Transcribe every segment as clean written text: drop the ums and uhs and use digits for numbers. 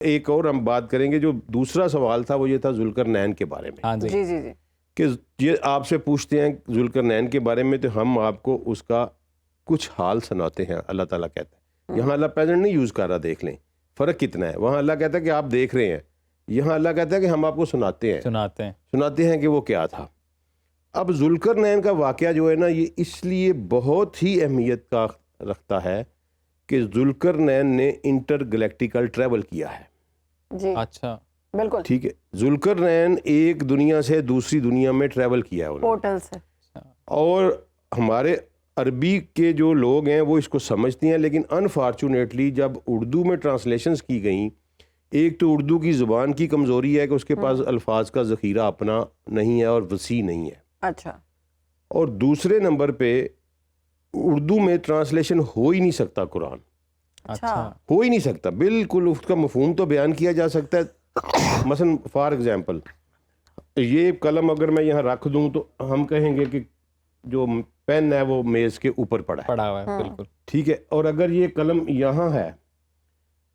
ایک اور ہم بات کریں گے، جو دوسرا سوال تھا وہ یہ تھا ذوالقرنین کے بارے میں. ہاں جی جی جی جی کہ یہ آپ سے پوچھتے ہیں ذوالقرنین کے بارے میں، تو ہم آپ کو اس کا کچھ حال سناتے ہیں. اللہ تعالیٰ کہتا ہے، یہاں اللہ پریزنٹ نہیں یوز کر رہا، دیکھ لیں فرق کتنا ہے. وہاں اللہ کہتا ہے کہ آپ دیکھ رہے ہیں، یہاں اللہ کہتا ہے کہ ہم آپ کو سناتے ہیں کہ وہ کیا تھا. اب ذوالقرنین کا واقعہ جو ہے نا، یہ اس لیے بہت ہی اہمیت کا رکھتا ہے کہ ذوالقرنین نے انٹر گلیکٹیکل ٹریول کیا ہے. جی اچھا بالکل ٹھیک ہے، ذوالقرنین ایک دنیا سے دوسری دنیا میں ٹریول کیا ہے انہوں نے. پورٹل سے. اور ہمارے عربی کے جو لوگ ہیں وہ اس کو سمجھتے ہیں، لیکن انفارچونیٹلی جب اردو میں ٹرانسلیشنز کی گئیں، ایک تو اردو کی زبان کی کمزوری ہے کہ اس کے پاس الفاظ کا ذخیرہ اپنا نہیں ہے اور وسیع نہیں ہے. اچھا. اور دوسرے نمبر پہ اردو میں ٹرانسلیشن ہو ہی نہیں سکتا قرآن. اچھا ہو ہی نہیں سکتا، بالکل اس کا مفہوم تو بیان کیا جا سکتا ہے. مثلا فار ایگزامپل یہ قلم اگر میں یہاں رکھ دوں تو ہم کہیں گے کہ جو پین ہے وہ میز کے اوپر پڑا ہوا ہے. بالکل ٹھیک ہے. اور اگر یہ قلم یہاں ہے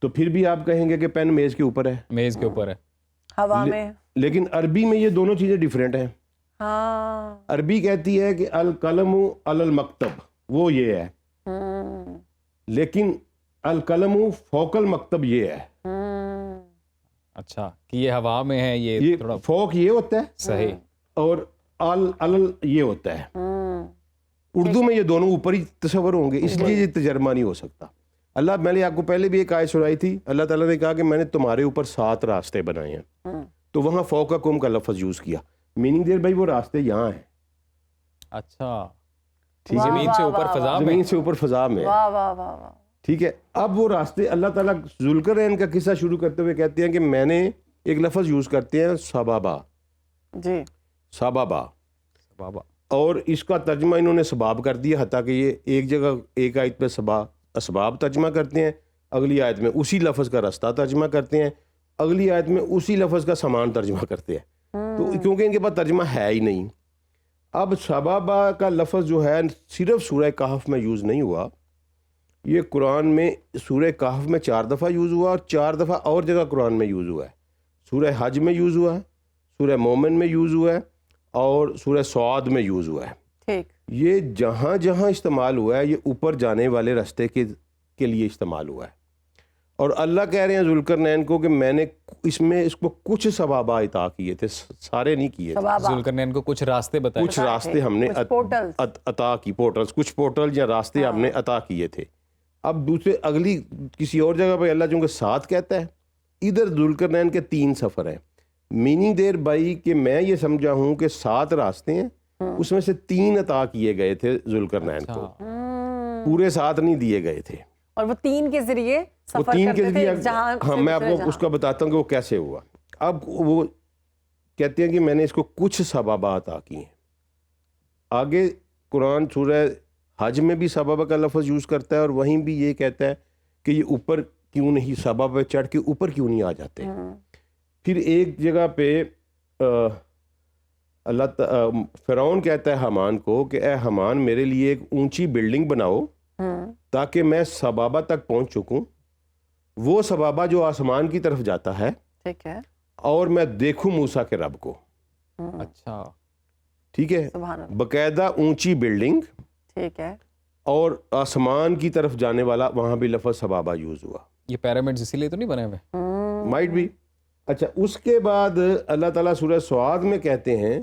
تو پھر بھی آپ کہیں گے کہ پین میز کے اوپر ہے، میز کے اوپر ہے. ہوا میں. لیکن عربی میں یہ دونوں چیزیں ڈیفرنٹ ہیں. ہاں عربی کہتی ہے کہ القلم علی المکتب، وہ یہ ہے، لیکن القلم فوق المکتب یہ ہے. اچھا کہ یہ ہوا میں ہے، یہ تھوڑا فوق یہ ہوتا ہے صحیح، اور ال یہ ہوتا ہے. اردو میں یہ دونوں اوپر ہی تصور ہوں گے، اس لیے یہ تجربہ نہیں ہو سکتا. اللہ، میں نے آپ کو پہلے بھی ایک آیت سنائی تھی، اللہ تعالیٰ نے کہا کہ میں نے تمہارے اوپر 7 راستے بنائے ہیں، تو وہاں فوقکم کا لفظ یوز کیا، میننگ دیر بھائی وہ راستے یہاں ہیں. اچھا ٹھیک ہے، زمین سے اوپر فضا میں، زمین سے اوپر فضا میں. واہ واہ واہ واہ. ٹھیک ہے. اب وہ راستے اللہ تعالیٰ ذوالقرنین کا قصہ شروع کرتے ہوئے کہتے ہیں کہ میں نے ایک لفظ یوز کرتے ہیں سبابا. جی سبابا، بابا اور اس کا ترجمہ انہوں نے سباب کر دیا، حتیٰ کہ یہ ایک جگہ ایک آیت پہ اسباب ترجمہ کرتے ہیں، اگلی آیت میں اسی لفظ کا رستہ ترجمہ کرتے ہیں، اگلی آیت میں اسی لفظ کا سامان ترجمہ کرتے ہیں. تو کیونکہ ان کے پاس ترجمہ ہے ہی نہیں. اب سبابا کا لفظ جو ہے صرف سورہ کہف میں یوز نہیں ہوا، یہ قرآن میں سورہ کہف میں 4 دفعہ یوز ہوا، اور 4 دفعہ اور جگہ قرآن میں یوز ہوا ہے. سورہ حج میں یوز ہوا ہے، سورہ مومن میں یوز ہوا ہے، اور سورہ سعد میں یوز ہوا ہے. ٹھیک. یہ جہاں جہاں استعمال ہوا ہے یہ اوپر جانے والے راستے کے لیے استعمال ہوا ہے. اور اللہ کہہ رہے ہیں ذوالقرنین کو کہ میں نے اس کو کچھ ثوابہ عطا کیے تھے، سارے نہیں کیے تھے. ذوالقرنین کو کچھ راستے بتائے، کچھ راستے ہم نے عطا کی، پورٹلز، کچھ پورٹل یا راستے ہم نے عطا کیے تھے. اب دوسرے اگلی کسی اور جگہ پہ اللہ چونکہ 7 کہتا ہے، ادھر ذوالقرنین کے 3 سفر ہیں. میننگ دیر بائی کہ میں یہ سمجھا ہوں کہ 7 راستے ہیں، اس میں سے 3 عطا کیے گئے تھے ذوالقرنین کو، پورے 7 نہیں دیے گئے تھے. اور وہ 3 کے ذریعے سفر کرتے تھے جہاں. ہاں میں آپ کو اس کا بتاتا ہوں کہ وہ کیسے ہوا. اب وہ کہتے ہیں کہ میں نے اس کو کچھ سبابہ عطا کیے ہیں. آگے قرآن سورہ حج میں بھی سبابہ کا لفظ یوز کرتا ہے، اور وہیں بھی یہ کہتا ہے کہ یہ اوپر کیوں نہیں، سبابہ پہ چڑھ کے اوپر کیوں نہیں آ جاتے. پھر ایک جگہ پہ فرعون کہتا ہے حامان کو کہ اے حامان میرے لیے ایک اونچی بلڈنگ بناؤ تاکہ میں سبابہ تک پہنچ چکوں، وہ سبابہ جو آسمان کی طرف جاتا ہے، ٹھیک ہے، اور میں دیکھوں موسیٰ کے رب کو. اچھا ٹھیک ہے، باقاعدہ اونچی بلڈنگ، ٹھیک ہے، اور آسمان کی طرف جانے والا، وہاں بھی لفظ سبابہ یوز ہوا. یہ پیرامڈز اسی لیے تو نہیں بنے ہوئے؟ مائٹ بھی. اچھا، اس کے بعد اللہ تعالیٰ سورہ سعاد میں کہتے ہیں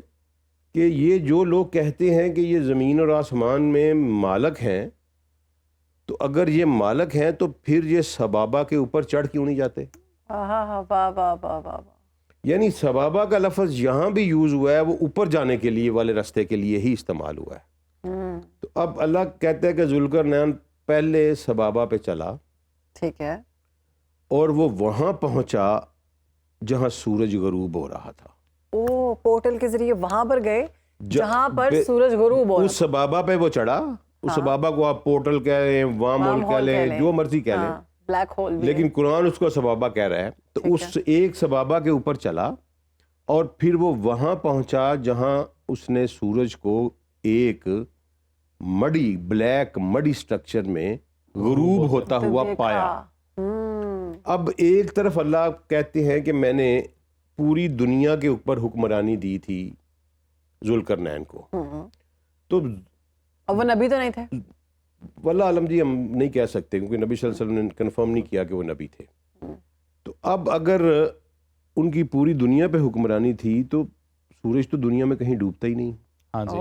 کہ یہ جو لوگ کہتے ہیں کہ یہ زمین اور آسمان میں مالک ہیں، تو اگر یہ مالک ہیں تو پھر یہ سبابہ کے اوپر چڑھ کیوں نہیں جاتے؟ یعنی سبابہ کا لفظ یہاں بھی یوز ہوا ہے، وہ اوپر جانے کے لیے والے راستے کے لیے ہی استعمال ہوا ہے. تو اب اللہ کہتا ہے کہ ذوالقرنین پہلے سبابہ پہ چلا، ٹھیک ہے، اور وہ وہاں پہنچا جہاں سورج غروب ہو رہا تھا. او پورٹل کے ذریعے وہاں پر گئے جہاں پر سورج غروب ہو رہا. اس سبابہ پہ وہ چڑھا، اس سبابہ کو آپ پورٹل کہہ لیں، وارم ہول کہہ لیں، جو مرضی کہہ لیں، بلیک ہول، لیکن قرآن اس کو سبابہ کہہ رہا ہے. تو اس ایک سبابہ کے اوپر چلا، اور پھر وہ وہاں پہنچا جہاں اس نے سورج کو ایک بلیک مڈی سٹرکچر میں غروب ہوتا ہوا پایا. اب ایک طرف اللہ کہتے ہیں کہ میں نے پوری دنیا کے اوپر حکمرانی دی تھی ذوالقرنین کو، تو اور وہ نبی تو نہیں تھے؟ واللہ عالم جی ہم نہیں کہہ سکتے، کیونکہ نبی صلی اللہ علیہ وسلم نے کنفرم نہیں کیا کہ وہ نبی تھے. تو اب اگر ان کی پوری دنیا پہ حکمرانی تھی تو سورج تو دنیا میں کہیں ڈوبتا ہی نہیں. ہاں جی،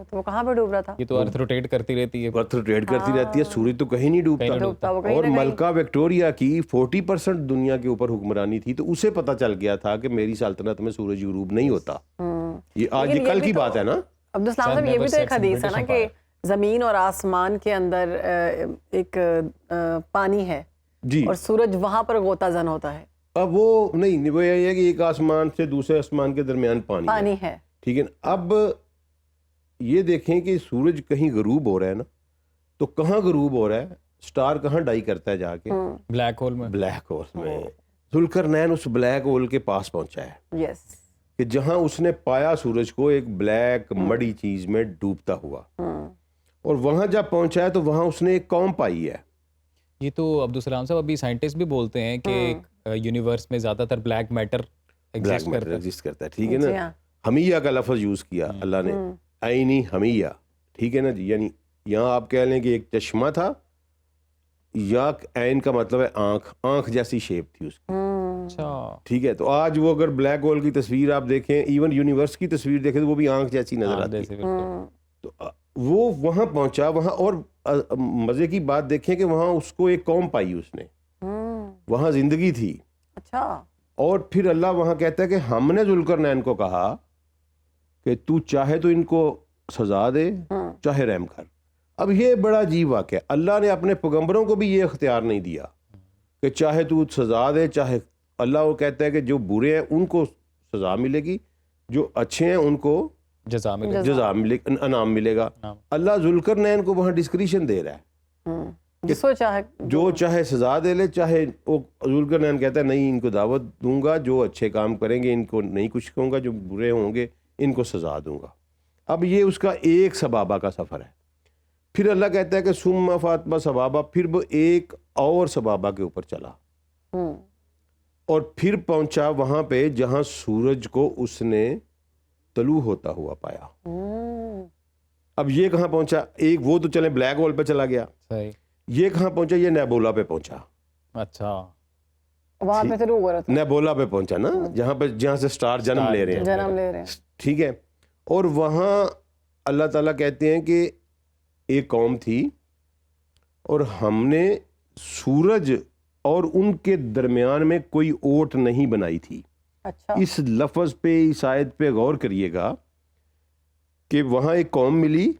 تو وہ کہاں پہ ڈوب رہا تھا؟ یہ تو ارتھ روٹیٹ کرتی رہتی ہے، ارتھ روٹیٹ کرتی رہتی ہے، سورج تو کہیں نہیں ڈوبتا. وہ کہیں اور نہ کہیں. ملکہ وکٹوریا کی 40% دنیا کے اوپر حکمرانی تھی، تو اسے پتہ چل گیا تھا کہ میری سلطنت میں سورج غروب نہیں ہوتا. یہ آج لیکن یہ کل بھی کی تو- بات ہے نا. عبدالسلام صاحب یہ بھی تو ایک حدیث ہے نا کہ زمین اور آسمان کے اندر ایک پانی ہے جی اور سورج وہاں پر غوطہ زن ہوتا ہے. اب وہ نہیں، وہ یہ ہے کہ ایک آسمان سے دوسرے آسمان کے درمیان پانی پانی ہے. ٹھیک ہے نا. اب یہ دیکھیں کہ سورج کہیں غروب ہو رہا ہے نا، تو کہاں غروب ہو رہا ہے؟ سٹار کہاں ڈائی کرتا ہے جا کے؟ بلیک ہول میں. بلیک ہول میں. ذوالقرنین اس بلیک ہول کے پاس پہنچا ہے یس. کہ جہاں اس نے پایا سورج کو ایک بلیک مڑی چیز میں ڈوبتا ہوا، اور وہاں جب پہنچا ہے تو وہاں اس نے ایک قوم پائی ہے. یہ تو عبدالسلام صاحب ابھی سائنٹسٹ بھی بولتے ہیں کہ یونیورس میں زیادہ تر black matter black matter exist کرتا ہے. ٹھیک ہے جی نا. ہاں. حمیہ کا لفظ یوز کیا اللہ نے، عینی حمیہ. ٹھیک ہے نا جی. یعنی یہاں آپ کہہ لیں کہ ایک چشمہ تھا، یا عین کا مطلب ہے آنکھ، آنکھ جیسی شیپ تھی اس کی. اچھا، ٹھیک ہے. تو آج وہ اگر بلیک ہول کی تصویر آپ دیکھیں، ایون یونیورس کی تصویر دیکھیں، تو وہ بھی آنکھ جیسی نظر آتی ہے. تو وہ وہاں پہنچا وہاں، اور مزے کی بات دیکھیں کہ وہاں اس کو ایک قوم پائی اس نے، وہاں زندگی تھی. اچھا. اور پھر اللہ وہاں کہتا ہے کہ ہم نے ذوالقرنین کو کہا کہ تو چاہے تو ان کو سزا دے، چاہے رحم کر. اب یہ بڑا عجیب واقعہ ہے. اللہ نے اپنے پیغمبروں کو بھی یہ اختیار نہیں دیا کہ چاہے تو سزا دے چاہے. اللہ وہ کہتا ہے کہ جو برے ہیں ان کو سزا ملے گی، جو اچھے ہیں ان کو جزا میں جزا ملے، انعام ملے گا. اللہ ذوالقرنین کو وہاں ڈسکریشن دے رہا ہے، جس کو چاہے جو چاہے سزا دے لے، چاہے وہ. ذوالقرنین کہتا ہے نہیں، ان کو دعوت دوں گا، جو اچھے کام کریں گے ان کو نہیں کچھ کہوں گا، جو برے ہوں گے ان کو سزا دوں گا. اب یہ اس کا ایک سبابہ کا سفر ہے. پھر اللہ کہتا ہے کہ ثم فاطمہ سبابہ، پھر وہ ایک اور سبابہ کے اوپر چلا، اور پھر پہنچا وہاں پہ جہاں سورج کو اس نے طلوع ہوتا ہوا پایا. اب یہ کہاں پہنچا؟ ایک وہ تو چلے بلیک ہول پہ چلا گیا، صحیح. یہ کہاں پہنچا؟ یہ نیبولا پہ پہنچا. اچھا، وہاں پہ شروع ہو رہا تھا، نیبولا پہ پہنچا نا، جہاں سے سٹار جنم لے رہے ہیں. جنم لے رہے ہیں. ٹھیک ہے. اور وہاں اللہ تعالیٰ کہتے ہیں کہ ایک قوم تھی، اور ہم نے سورج اور ان کے درمیان میں کوئی اوٹ نہیں بنائی تھی. اچھا. اس لفظ پہ، اس آیت پہ غور کریے گا کہ وہاں ایک قوم ملی،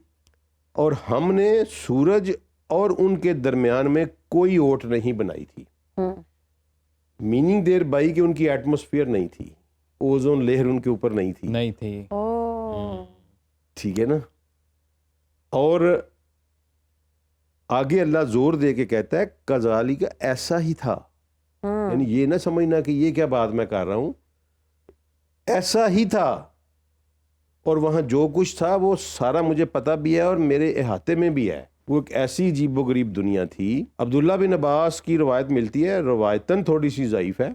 اور ہم نے سورج اور ان کے درمیان میں کوئی اوٹ نہیں بنائی تھی. میننگ دیر بائی کہ ان کی ایٹماسفیئر نہیں تھی، اوزون لیئر ان کے اوپر نہیں تھی. نہیں تھی. ٹھیک ہے نا. اور آگے اللہ زور دے کے کہتا ہے کذالک، ایسا ہی تھا. یعنی یہ نہ سمجھنا کہ یہ کیا بات میں کر رہا ہوں، ایسا ہی تھا. اور وہاں جو کچھ تھا وہ سارا مجھے پتہ بھی ہے اور میرے احاطے میں بھی ہے. وہ ایک ایسی عجیب و غریب دنیا تھی. عبداللہ بن عباس کی روایت ملتی ہے، روایتاً تھوڑی سی ضعیف ہے،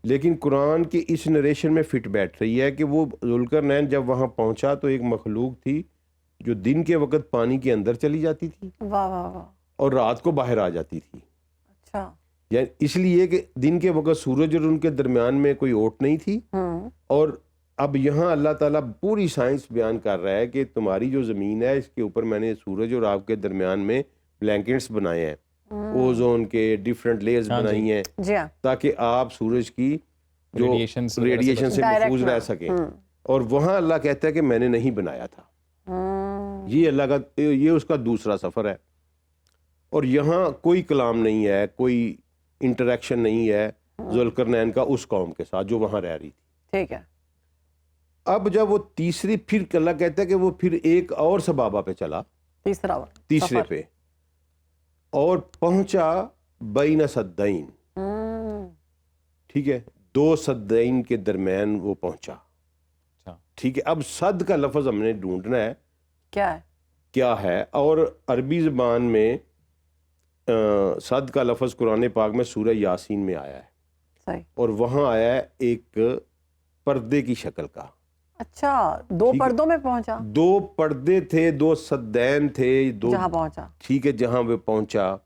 لیکن قرآن کی اس نریشن میں فٹ بیٹھ رہی ہے کہ وہ ذوالقرنین جب وہاں پہنچا تو ایک مخلوق تھی جو دن کے وقت پانی کے اندر چلی جاتی تھی، واہ واہ واہ. اور رات کو باہر آ جاتی تھی. اچھا. یعنی اس لیے کہ دن کے وقت سورج اور ان کے درمیان میں کوئی اوٹ نہیں تھی. اور اب یہاں اللہ تعالیٰ پوری سائنس بیان کر رہا ہے کہ تمہاری جو زمین ہے اس کے اوپر میں نے سورج اور آپ کے درمیان میں بلینکٹس بنائے ہیں، اوزون کے ڈیفرنٹ لیئرز بنائی ہیں، جی ہاں. تاکہ آپ سورج کی جو ریڈیشن سے محفوظ رہ سکیں. اور وہاں اللہ کہتا ہے کہ میں نے نہیں بنایا تھا. یہ اللہ کا، یہ اس کا دوسرا سفر ہے. اور یہاں کوئی کلام نہیں ہے، کوئی انٹریکشن نہیں ہے ذوالقرنین کا اس قوم کے ساتھ جو وہاں رہ رہی تھی. ٹھیک ہے. اب جب وہ تیسری، پھر اللہ کہتا ہے کہ وہ پھر ایک اور سبابہ پہ چلا، تیسرے پہ، اور پہنچا بین سدین. ٹھیک ہے، دو سدین کے درمیان وہ پہنچا. ٹھیک ہے. اب صد کا لفظ ہم نے ڈھونڈنا ہے کیا ہے. اور عربی زبان میں صد کا لفظ قرآن پاک میں سورہ یاسین میں آیا ہے صحیح. اور وہاں آیا ہے ایک پردے کی شکل کا. اچھا 2 پردوں میں پہنچا, 2 پردے تھے, 2 سدین تھے, 2 جہاں پہنچا. ٹھیک ہے, جہاں وہ پہنچا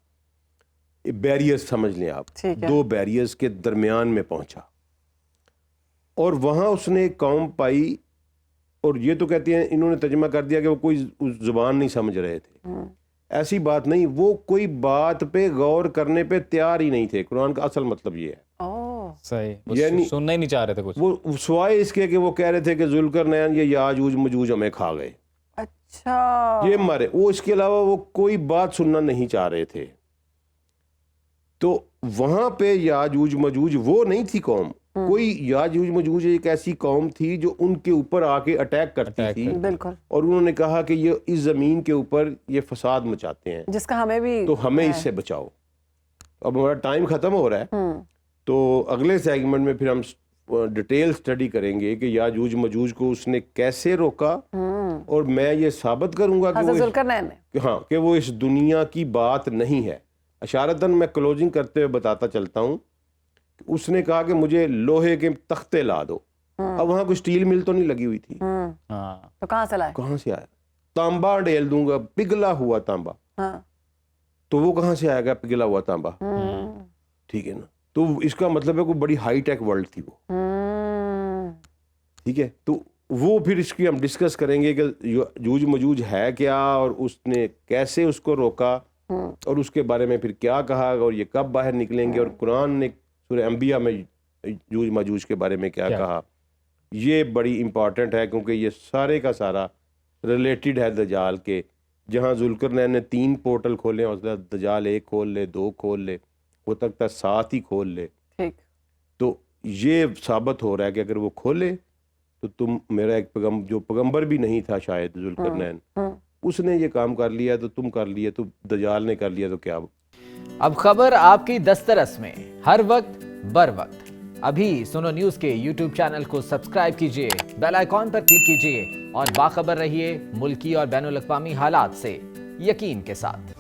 بیریئرز سمجھ لیں آپ, 2 بیریئرز کے درمیان میں پہنچا اور وہاں اس نے ایک قوم پائی. اور یہ تو کہتے ہیں انہوں نے ترجمہ کر دیا کہ وہ کوئی زبان نہیں سمجھ رہے تھے. ایسی بات نہیں, وہ کوئی بات پہ غور کرنے پہ تیار ہی نہیں تھے. قرآن کا اصل مطلب یہ ہے. صحیح, یعنی سننا ہی نہیں چاہ رہے تھے کچھ. وہ سوائے اس کے کہ وہ کہہ رہے تھے کہ ذوالقرنین یہ یاجوج مجوج ہمیں کھا گئے, اچھا یہ مارے, وہ اس کے علاوہ وہ کوئی بات سننا نہیں چاہ رہے تھے. تو وہاں پہ یاجوج مجوج وہ نہیں تھی قوم, کوئی یاجوج مجوج ایک ایسی قوم تھی جو ان کے اوپر آ کے اٹیک کرتی تھی. بالکل. اور انہوں نے کہا کہ یہ اس زمین کے اوپر یہ فساد مچاتے ہیں, جس کا ہمیں بھی تو ہمیں اس سے بچاؤ. اب ہمارا ٹائم ختم ہو رہا ہے, تو اگلے سیگمنٹ میں پھر ہم ڈیٹیل سٹڈی کریں گے کہ یاجوج مجوج کو اس نے کیسے روکا, اور میں یہ ثابت کروں گا کہ وہ اس دنیا کی بات نہیں ہے. اشارتاً میں کلوزنگ کرتے ہوئے بتاتا چلتا ہوں, اس نے کہا کہ مجھے لوہے کے تختے لا دو. اب وہاں کوئی سٹیل مل تو نہیں لگی ہوئی تھی, تو کہاں سے لائے, کہاں سے آیا؟ تانبا ڈیل دوں گا, پگھلا ہوا تانبا. تو وہ کہاں سے آئے گا پگھلا ہوا تانبا؟ ٹھیک ہے نا, تو اس کا مطلب ہے کوئی بڑی ہائی ٹیک ورلڈ تھی وہ. ٹھیک ہے, تو وہ پھر اس کی ہم ڈسکس کریں گے کہ یاجوج مجوج ہے کیا, اور اس نے کیسے اس کو روکا, اور اس کے بارے میں پھر کیا کہا, اور یہ کب باہر نکلیں گے, اور قرآن نے سورہ انبیاء میں یاجوج ماجوج کے بارے میں کیا کہا. یہ بڑی امپورٹنٹ ہے کیونکہ یہ سارے کا سارا ریلیٹڈ ہے دجال کے. جہاں ذوالقرنین نے 3 پورٹل کھولے ہیں, دجال 1 کھول لے, 2 کھول لے, ہو سکتا ہے 7 ہی کھول لے. تو یہ ثابت ہو رہا ہے کہ اگر وہ کھولے تو تم میرا ایک جو پیغمبر بھی نہیں تھا شاید ذوالقرنین, اس نے یہ کام کر لیا تو تم کر لیے, تو دجال نے کر لیا تو کیا. اب خبر آپ کی دسترس میں, ہر وقت بر وقت. ابھی سنو نیوز کے یوٹیوب چینل کو سبسکرائب کیجئے, بیل آئیکن پر کلک کیجئے اور باخبر رہیے ملکی اور بین الاقوامی حالات سے یقین کے ساتھ.